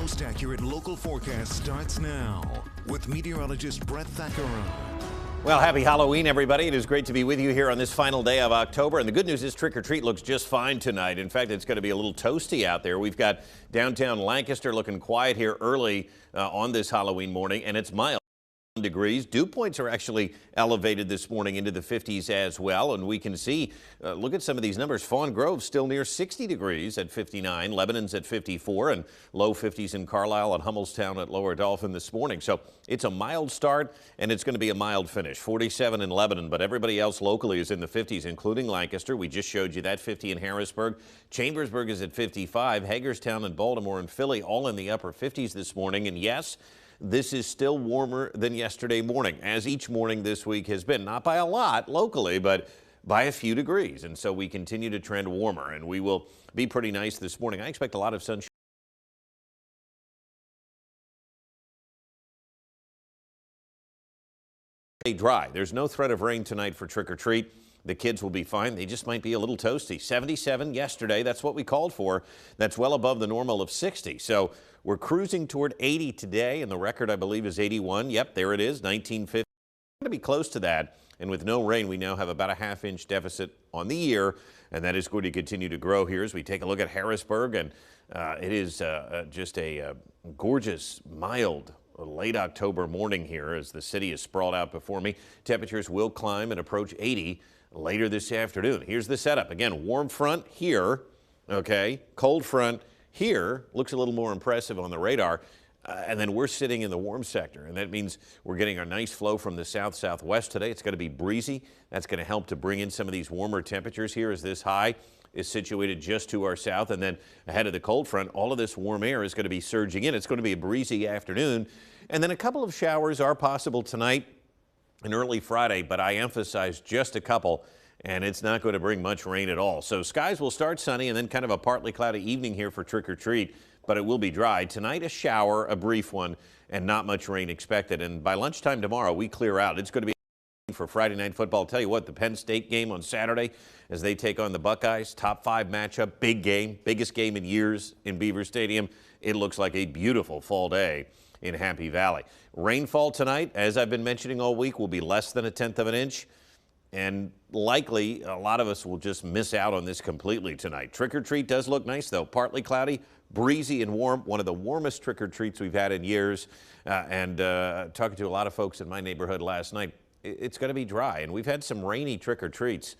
most accurate local forecast starts now with meteorologist Brett Thackeray. Well, happy Halloween, everybody. It is great to be with you here on this final day of October. And the good news is Trick or Treat looks just fine tonight. In fact, it's going to be a little toasty out there. We've got downtown Lancaster looking quiet here early on this Halloween morning, and it's mild. Degrees. Dew points are actually elevated this morning into the 50s as well, and we can see, look at some of these numbers. Fawn Grove still near 60 degrees at 59, Lebanon's at 54, and low 50s in Carlisle and Hummelstown at Lower Dolphin this morning. So it's a mild start, and it's going to be a mild finish. 47 in Lebanon, but everybody else locally is in the 50s, including Lancaster. We just showed you that. 50 in Harrisburg. Chambersburg is at 55. Hagerstown and Baltimore and Philly all in the upper 50s this morning, and yes, this is still warmer than yesterday morning, as each morning this week has been. Not by a lot locally, but by a few degrees. And so we continue to trend warmer, and we will be pretty nice this morning. I expect a lot of sunshine. Dry. There's no threat of rain tonight for Trick or Treat. The kids will be fine. They just might be a little toasty. 77 yesterday. That's what we called for. That's well above the normal of 60. So we're cruising toward 80 today, and the record, I believe, is 81. Yep, there it is, 1950. We're going to be close to that. And with no rain, we now have about a half-inch deficit on the year, and that is going to continue to grow here as we take a look at Harrisburg. And it is just a gorgeous, mild, late October morning here as the city is sprawled out before me. Temperatures will climb and approach 80 later this afternoon. Here's the setup. Again, warm front here, okay, cold front here. Looks a little more impressive on the radar. And then we're sitting in the warm sector, and that means we're getting a nice flow from the south-southwest today. It's going to be breezy. That's going to help to bring in some of these warmer temperatures here as this high is situated just to our south. And then ahead of the cold front, all of this warm air is going to be surging in. It's going to be a breezy afternoon. And then a couple of showers are possible tonight and early Friday, but I emphasize just a couple, and it's not going to bring much rain at all. So skies will start sunny and then kind of a partly cloudy evening here for Trick or Treat, but it will be dry. Tonight, a shower, a brief one, and not much rain expected. And by lunchtime tomorrow, we clear out. It's going to be for Friday night football. I'll tell you what, the Penn State game on Saturday as they take on the Buckeyes, top 5 matchup, big game, biggest game in years in Beaver Stadium. It looks like a beautiful fall day in Happy Valley. Rainfall tonight, as I've been mentioning all week, will be less than 1/10 of an inch. And likely, a lot of us will just miss out on this completely tonight. Trick or Treat does look nice, though. Partly cloudy, breezy and warm. One of the warmest Trick or Treats we've had in years. Talking to a lot of folks in my neighborhood last night, it's going to be dry. And we've had some rainy Trick or Treats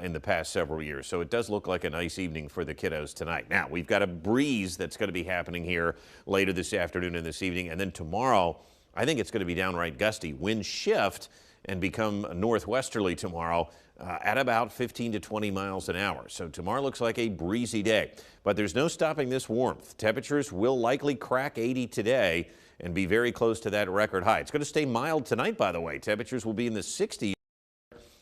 in the past several years. So it does look like a nice evening for the kiddos tonight. Now, we've got a breeze that's going to be happening here later this afternoon and this evening. And then tomorrow, I think it's going to be downright gusty. Winds shift and become northwesterly tomorrow at about 15 to 20 miles an hour. So tomorrow looks like a breezy day, but there's no stopping this warmth. Temperatures will likely crack 80 today and be very close to that record high. It's going to stay mild tonight, by the way. Temperatures will be in the 60s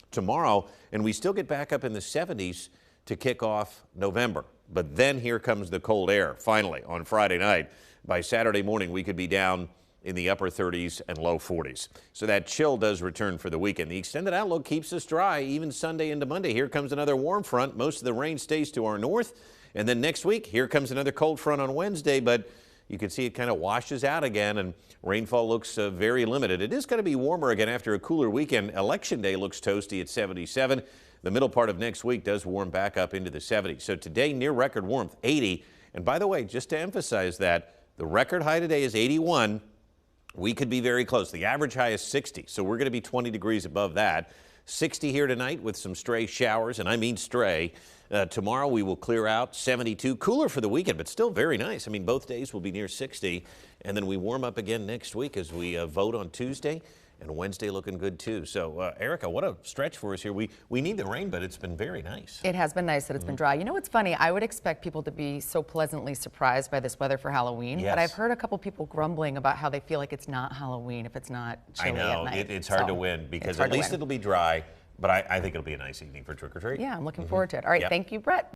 tomorrow, and we still get back up in the 70s to kick off November. But then here comes the cold air, finally, on Friday night. By Saturday morning, we could be down in the upper 30s and low 40s. So that chill does return for the weekend. The extended outlook keeps us dry even Sunday into Monday. Here comes another warm front. Most of the rain stays to our north. And then next week, here comes another cold front on Wednesday, but you can see it kind of washes out again, and rainfall looks very limited. It is going to be warmer again after a cooler weekend. Election Day looks toasty at 77. The middle part of next week does warm back up into the 70s. So today, near record warmth, 80. And by the way, just to emphasize that, the record high today is 81. We could be very close. The average high is 60, so we're going to be 20 degrees above that. 60 here tonight with some stray showers, and I mean stray. Tomorrow we will clear out, 72. Cooler for the weekend, but still very nice. I mean, both days will be near 60, and then we warm up again next week as we vote on Tuesday. And Wednesday looking good, too. So, Erica, what a stretch for us here. We need the rain, but it's been very nice. It has been nice that it's been dry. You know what's funny? I would expect people to be so pleasantly surprised by this weather for Halloween. Yes. But I've heard a couple people grumbling about how they feel like it's not Halloween if it's not chilly at night. I know. It's hard to win because at least it'll be dry. But I think it'll be a nice evening for Trick or Treat. Yeah, I'm looking forward to it. All right, thank you, Brett.